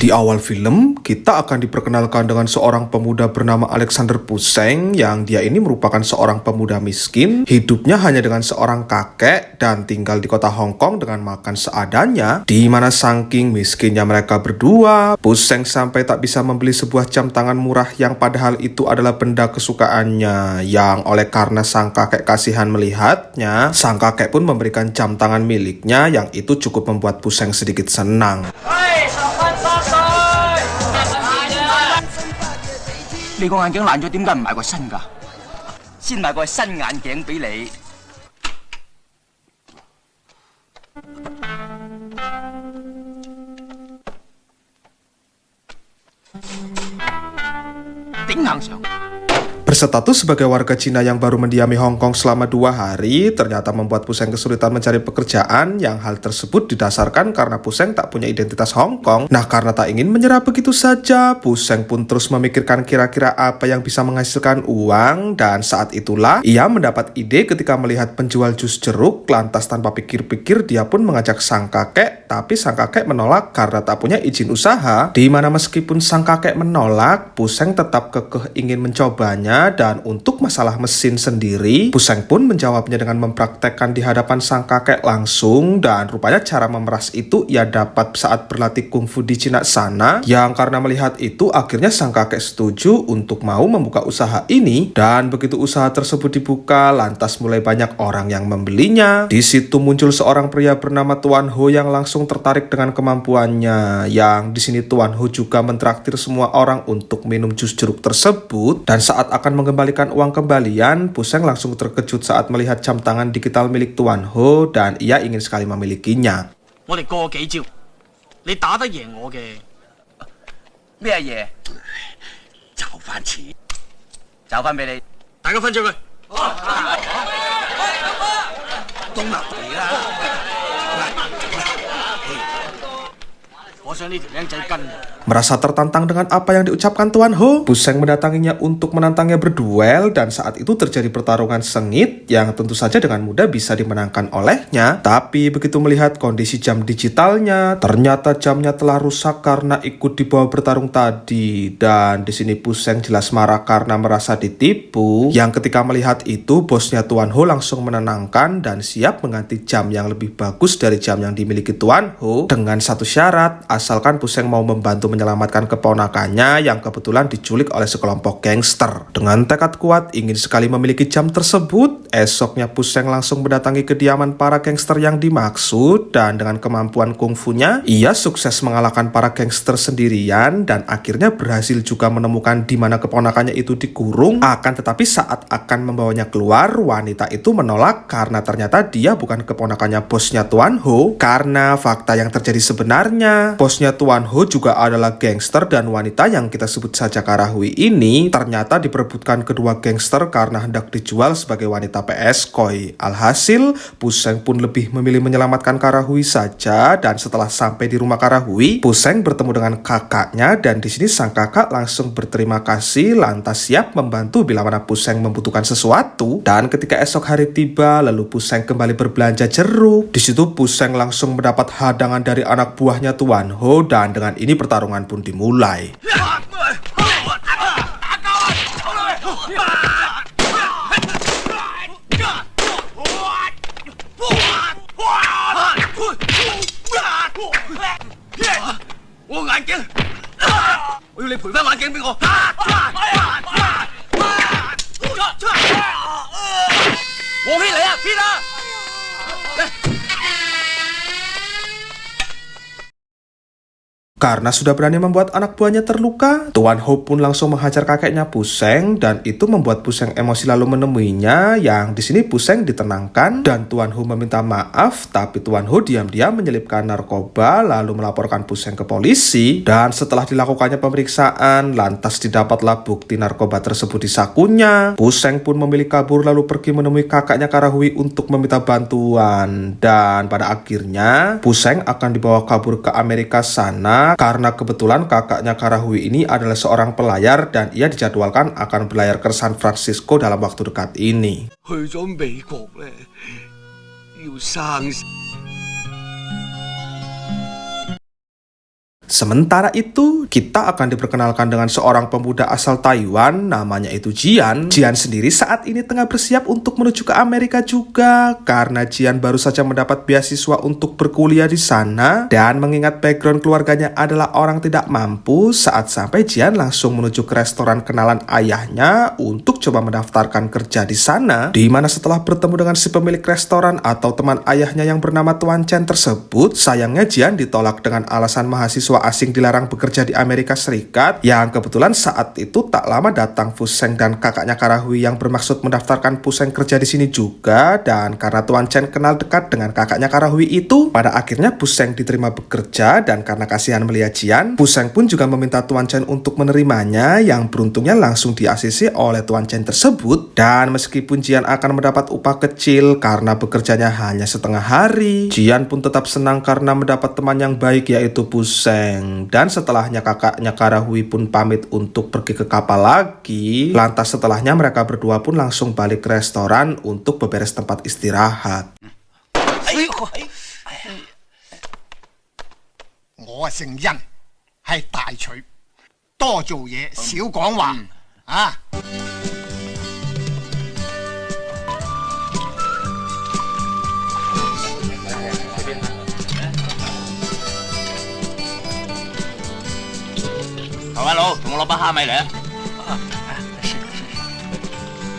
Di awal film, kita akan diperkenalkan dengan seorang pemuda bernama Alexander Puseng yang dia ini merupakan seorang pemuda miskin, hidupnya hanya dengan seorang kakek dan tinggal di kota Hong Kong dengan makan seadanya, di mana saking miskinnya mereka berdua, Puseng sampai tak bisa membeli sebuah jam tangan murah yang padahal itu adalah benda kesukaannya, yang oleh karena sang kakek kasihan melihatnya, sang kakek pun memberikan jam tangan miliknya yang itu cukup membuat Puseng sedikit senang. 你個眼鏡爛咗，點解唔買個新㗎？先買個新眼鏡俾你。頂硬上。 Berstatus sebagai warga Cina yang baru mendiami Hong Kong selama 2 hari, ternyata membuat Puseng kesulitan mencari pekerjaan yang hal tersebut didasarkan karena Puseng tak punya identitas Hong Kong. Nah, karena tak ingin menyerah begitu saja, Puseng pun terus memikirkan kira-kira apa yang bisa menghasilkan uang, dan saat itulah ia mendapat ide ketika melihat penjual jus jeruk, lantas tanpa pikir-pikir dia pun mengajak sang kakek, tapi sang kakek menolak karena tak punya izin usaha, di mana meskipun sang kakek menolak, Puseng tetap kekeh ingin mencobanya. Dan untuk masalah mesin sendiri, Puseng pun menjawabnya dengan mempraktekkan di hadapan sang kakek langsung, dan rupanya cara memeras itu ia dapat saat berlatih kungfu di Cina sana, yang karena melihat itu akhirnya sang kakek setuju untuk mau membuka usaha ini, dan begitu usaha tersebut dibuka, lantas mulai banyak orang yang membelinya. Di situ muncul seorang pria bernama Tuan Ho yang langsung tertarik dengan kemampuannya, yang di sini Tuan Ho juga mentraktir semua orang untuk minum jus jeruk tersebut, dan saat akan mengembalikan uang kembalian, Puseng langsung terkejut saat melihat jam tangan digital milik Tuan Ho dan ia ingin sekali memilikinya. 我哋過幾招，你打得贏我嘅咩嘢？找翻錢，找翻俾你，大家分出去。東立嚟啦！我想呢條僆仔跟。 Merasa tertantang dengan apa yang diucapkan Tuan Ho, Puseng mendatanginya untuk menantangnya berduel, dan saat itu terjadi pertarungan sengit yang tentu saja dengan mudah bisa dimenangkan olehnya. Tapi begitu melihat kondisi jam digitalnya, ternyata jamnya telah rusak karena ikut dibawa bertarung tadi, dan di sini Puseng jelas marah karena merasa ditipu. Yang ketika melihat itu, bosnya Tuan Ho langsung menenangkan dan siap mengganti jam yang lebih bagus dari jam yang dimiliki Tuan Ho dengan satu syarat, asalkan Puseng mau membantu menyelamatkan keponakannya yang kebetulan diculik oleh sekelompok gangster. Dengan tekad kuat ingin sekali memiliki jam tersebut, esoknya Puseng langsung mendatangi kediaman para gangster yang dimaksud, dan dengan kemampuan kungfunya, ia sukses mengalahkan para gangster sendirian dan akhirnya berhasil juga menemukan di mana keponakannya itu dikurung. Akan tetapi saat akan membawanya keluar, wanita itu menolak karena ternyata dia bukan keponakannya bosnya Tuan Ho, karena fakta yang terjadi sebenarnya, bosnya Tuan Ho juga adalah gangster, dan wanita yang kita sebut saja Karahui ini ternyata diperebutkan kedua gangster karena hendak dijual sebagai wanita PS koi. Alhasil, Puseng pun lebih memilih menyelamatkan Karahui saja, dan setelah sampai di rumah Karahui, Puseng bertemu dengan kakaknya, dan di sini sang kakak langsung berterima kasih lantas siap membantu bila mana Puseng membutuhkan sesuatu. Dan ketika esok hari tiba, lalu Puseng kembali berbelanja jeruk. Di situ Puseng langsung mendapat hadangan dari anak buahnya Tuan Ho, dan dengan ini pertarungan pun dimulai. Karena sudah berani membuat anak buahnya terluka, Tuan Ho pun langsung menghajar kakeknya Puseng, dan itu membuat Puseng emosi lalu menemuinya, yang di sini Puseng ditenangkan dan Tuan Ho meminta maaf, tapi Tuan Ho diam-diam menyelipkan narkoba lalu melaporkan Puseng ke polisi, dan setelah dilakukannya pemeriksaan, lantas didapatlah bukti narkoba tersebut di sakunya. Puseng pun memilih kabur lalu pergi menemui kakaknya Karahui untuk meminta bantuan, dan pada akhirnya Puseng akan dibawa kabur ke Amerika sana karena kebetulan kakaknya Karahui ini adalah seorang pelayar dan ia dijadwalkan akan berlayar ke San Francisco dalam waktu dekat ini. 去咗美國咧，要生 Sementara itu, kita akan diperkenalkan dengan seorang pemuda asal Taiwan, namanya itu Jian. Jian sendiri saat ini tengah bersiap untuk menuju ke Amerika juga, karena Jian baru saja mendapat beasiswa untuk berkuliah di sana. Dan mengingat background keluarganya adalah orang tidak mampu, saat sampai Jian langsung menuju ke restoran kenalan ayahnya untuk coba mendaftarkan kerja di sana. Di mana setelah bertemu dengan si pemilik restoran atau teman ayahnya yang bernama Tuan Chen tersebut, sayangnya Jian ditolak dengan alasan mahasiswa asing dilarang bekerja di Amerika Serikat, yang kebetulan saat itu tak lama datang Fuseng dan kakaknya Karahui yang bermaksud mendaftarkan Fuseng kerja di sini juga. Dan karena Tuan Chen kenal dekat dengan kakaknya Karahui itu, pada akhirnya Fuseng diterima bekerja. Dan karena kasihan melihat Jian, Fuseng pun juga meminta Tuan Chen untuk menerimanya, yang beruntungnya langsung di-ACC oleh Tuan Chen tersebut. Dan meskipun Jian akan mendapat upah kecil karena bekerjanya hanya setengah hari, Jian pun tetap senang karena mendapat teman yang baik yaitu Fuseng. Dan setelahnya kakaknya Karahui pun pamit untuk pergi ke kapal lagi. Lantas setelahnya mereka berdua pun langsung balik ke restoran untuk beberes tempat istirahat. 我姓甄，係大廚，多做嘢，少講話啊！台灣佬，同我攞把蝦米嚟啊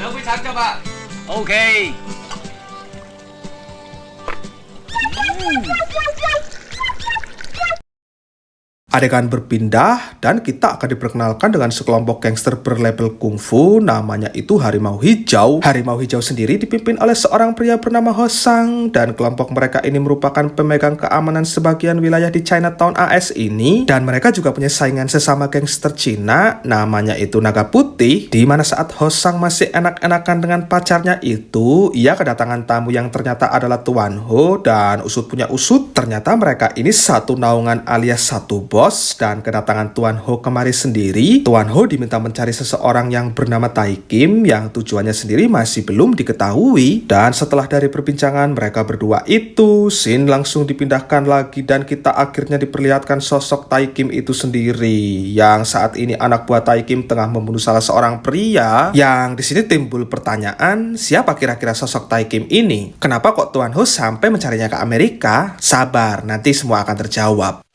！2杯橙汁啊 ！OK。Adegan berpindah dan kita akan diperkenalkan dengan sekelompok gangster berlabel kungfu, namanya itu Harimau Hijau. Harimau Hijau sendiri dipimpin oleh seorang pria bernama Hosang, dan kelompok mereka ini merupakan pemegang keamanan sebagian wilayah di Chinatown AS ini. Dan mereka juga punya saingan sesama gangster Cina, namanya itu Naga Putih. Di mana saat Hosang masih enak-enakan dengan pacarnya itu, ia kedatangan tamu yang ternyata adalah Tuan Ho. Dan usut punya usut, ternyata mereka ini satu naungan alias satu bos. Dan kedatangan Tuan Ho kemari sendiri, Tuan Ho diminta mencari seseorang yang bernama Tai Kim, yang tujuannya sendiri masih belum diketahui. Dan setelah dari perbincangan mereka berdua itu, scene langsung dipindahkan lagi dan kita akhirnya diperlihatkan sosok Tai Kim itu sendiri, yang saat ini anak buah Tai Kim tengah membunuh salah seorang pria. Yang di sini timbul pertanyaan, siapa kira-kira sosok Tai Kim ini? Kenapa kok Tuan Ho sampai mencarinya ke Amerika? Sabar, nanti semua akan terjawab.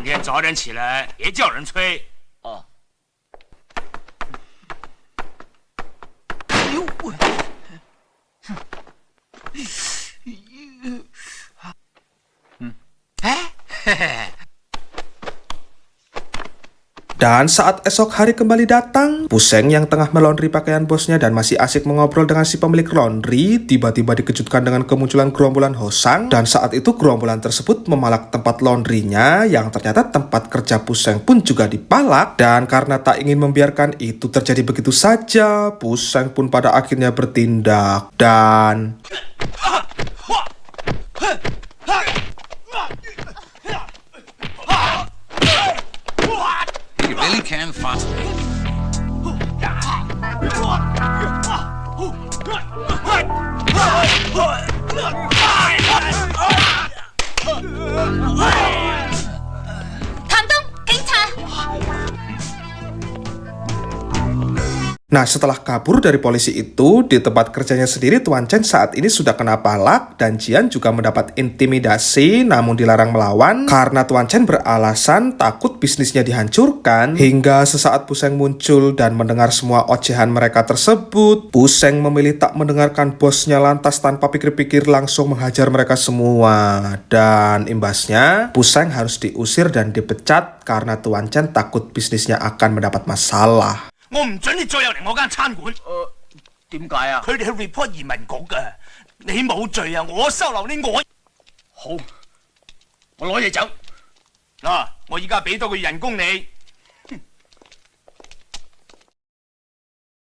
明天早点起来，别叫人催。哦。哎呦我！哎，嘿嘿。 Dan saat esok hari kembali datang, Fuseng yang tengah melaundry pakaian bosnya dan masih asik mengobrol dengan si pemilik laundry, tiba-tiba dikejutkan dengan kemunculan gerombolan Hosang. Dan saat itu gerombolan tersebut memalak tempat laundrynya, yang ternyata tempat kerja Fuseng pun juga dipalak. Dan karena tak ingin membiarkan itu terjadi begitu saja, Fuseng pun pada akhirnya bertindak. Dan really can find. Nah, setelah kabur dari polisi itu, di tempat kerjanya sendiri Tuan Chen saat ini sudah kena palak, dan Jian juga mendapat intimidasi namun dilarang melawan karena Tuan Chen beralasan takut bisnisnya dihancurkan. Hingga sesaat Fuseng muncul dan mendengar semua ocehan mereka tersebut, Fuseng memilih tak mendengarkan bosnya, lantas tanpa pikir-pikir langsung menghajar mereka semua. Dan imbasnya, Fuseng harus diusir dan dipecat karena Tuan Chen takut bisnisnya akan mendapat masalah. 我唔准你再入嚟我間餐館。點解啊？佢哋去 report 移民局㗎，你冇罪啊！我收留你，我好，我攞嘢走。嗱，我而家俾多個月人工你。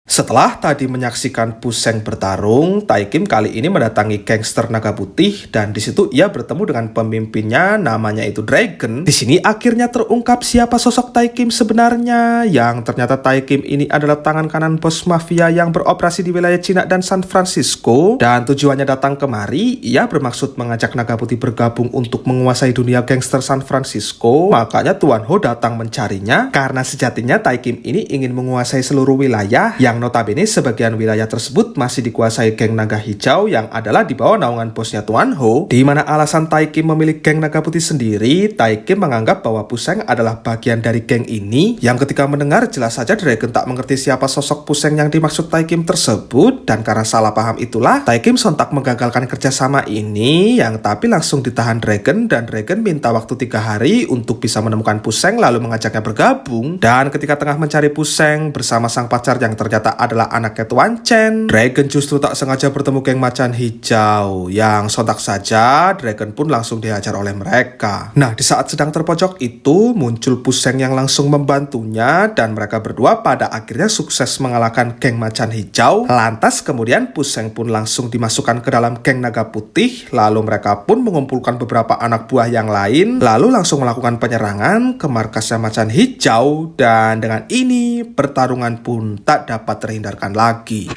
Setelah tadi menyaksikan Puseng bertarung, Taikim kali ini mendatangi gangster naga putih dan di situ ia bertemu dengan pemimpinnya namanya itu Dragon. Di sini akhirnya terungkap siapa sosok Taikim sebenarnya, yang ternyata Taikim ini adalah tangan kanan bos mafia yang beroperasi di wilayah Cina dan San Francisco, dan tujuannya datang kemari ia bermaksud mengajak naga putih bergabung untuk menguasai dunia gangster San Francisco. Makanya Tuan Ho datang mencarinya karena sejatinya Taikim ini ingin menguasai seluruh wilayah yang notabene sebagian wilayah tersebut masih dikuasai geng naga hijau yang adalah di bawah naungan bosnya Tuan Ho. Di mana alasan Taikim memilih geng naga putih sendiri, Taikim menganggap bahwa Puseng adalah bagian dari geng ini, yang ketika mendengar jelas saja Dragon tak mengerti siapa sosok Puseng yang dimaksud Taikim tersebut, dan karena salah paham itulah Taikim sontak menggagalkan kerjasama ini, yang tapi langsung ditahan Dragon, dan Dragon minta waktu 3 hari untuk bisa menemukan Puseng lalu mengajaknya bergabung. Dan ketika tengah mencari Puseng bersama sang pacar yang ternyata adalah anaknya Tuan Chen, Dragon justru tak sengaja bertemu geng macan hijau, yang sontak saja Dragon pun langsung dihajar oleh mereka. Nah, di saat sedang terpojok itu muncul Puseng yang langsung membantunya, dan mereka berdua pada akhirnya sukses mengalahkan geng macan hijau. Lantas kemudian Puseng pun langsung dimasukkan ke dalam geng naga putih, lalu mereka pun mengumpulkan beberapa anak buah yang lain, lalu langsung melakukan penyerangan ke markasnya macan hijau, dan dengan ini pertarungan pun tak dapat terhindarkan lagi.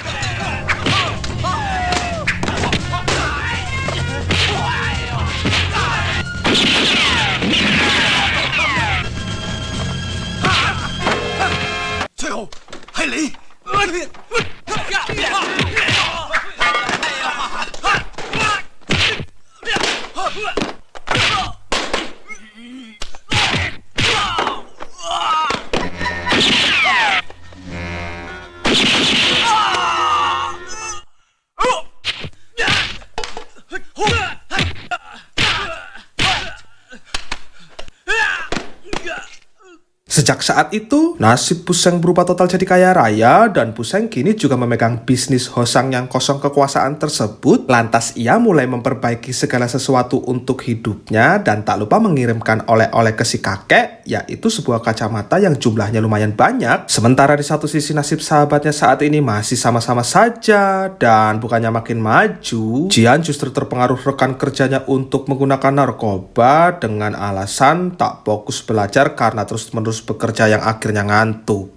Sejak saat itu, nasib Puseng berubah total jadi kaya raya, dan Puseng kini juga memegang bisnis Hosang yang kosong kekuasaan tersebut. Lantas ia mulai memperbaiki segala sesuatu untuk hidupnya, dan tak lupa mengirimkan oleh-oleh ke si kakek, yaitu sebuah kacamata yang jumlahnya lumayan banyak. Sementara di satu sisi nasib sahabatnya saat ini masih sama-sama saja, dan bukannya makin maju, Jian justru terpengaruh rekan kerjanya untuk menggunakan narkoba dengan alasan tak fokus belajar karena terus-menerus bekerja yang akhirnya ngantuk.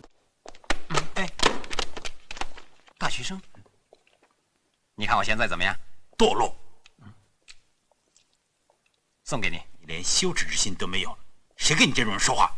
大学生，你看我现在怎么样？堕落，送给你，你连羞耻之心都没有，谁跟你这种人说话？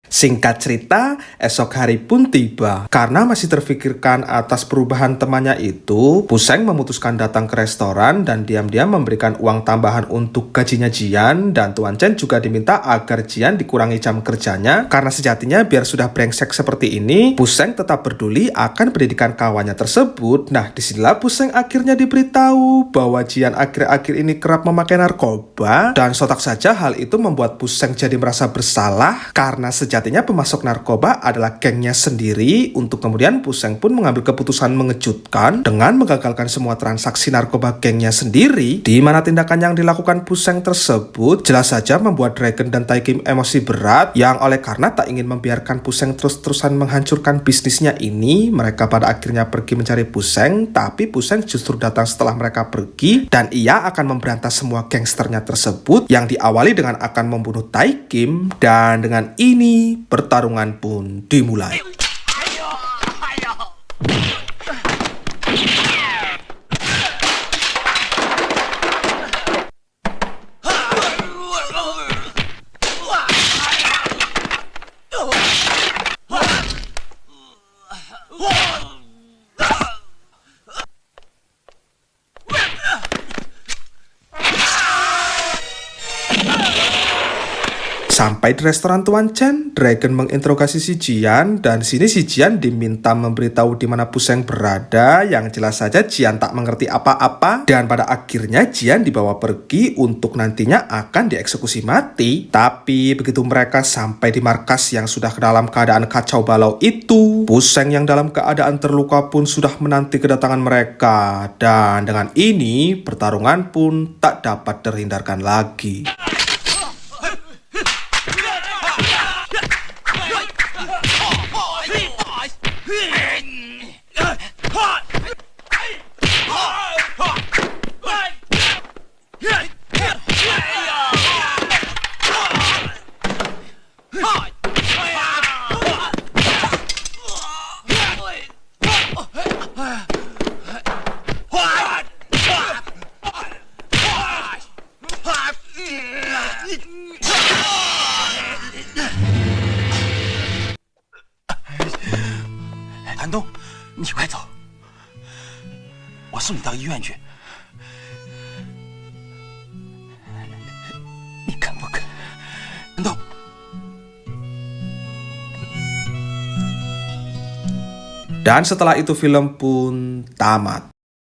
Singkat cerita, esok hari pun tiba. Karena masih terfikirkan atas perubahan temannya itu, Puseng memutuskan datang ke restoran dan diam-diam memberikan uang tambahan untuk gajinya Jian, dan Tuan Chen juga diminta agar Jian dikurangi jam kerjanya, karena sejatinya biar sudah brengsek seperti ini, Puseng tetap peduli akan pendidikan kawannya tersebut. Nah, disinilah Puseng akhirnya diberitahu bahwa Jian akhir-akhir ini kerap memakai narkoba, dan sontak saja hal itu membuat Puseng jadi merasa bersalah, karena sejatinya pemasok narkoba adalah gengnya sendiri. Untuk kemudian Puseng pun mengambil keputusan mengejutkan dengan menggagalkan semua transaksi narkoba gengnya sendiri, di mana tindakan yang dilakukan Puseng tersebut jelas saja membuat Dragon dan Taikim emosi berat, yang oleh karena tak ingin membiarkan Puseng terus-terusan menghancurkan bisnisnya ini, mereka pada akhirnya pergi mencari Puseng. Tapi Puseng justru datang setelah mereka pergi, dan ia akan memberantas semua gangsternya tersebut, yang diawali dengan akan membunuh Taikim, dan dengan ini pertarungan pun dimulai. Sampai di restoran Tuan Chen, Dragon menginterogasi si Jian, dan sini si Jian diminta memberitahu di mana Puseng berada, yang jelas saja Jian tak mengerti apa-apa, dan pada akhirnya Jian dibawa pergi untuk nantinya akan dieksekusi mati. Tapi begitu mereka sampai di markas yang sudah ke dalam keadaan kacau balau itu, Puseng yang dalam keadaan terluka pun sudah menanti kedatangan mereka, dan dengan ini pertarungan pun tak dapat terhindarkan lagi. 你快走，我送你到医院去。你肯不肯？动。Dan setelah itu film pun tamat.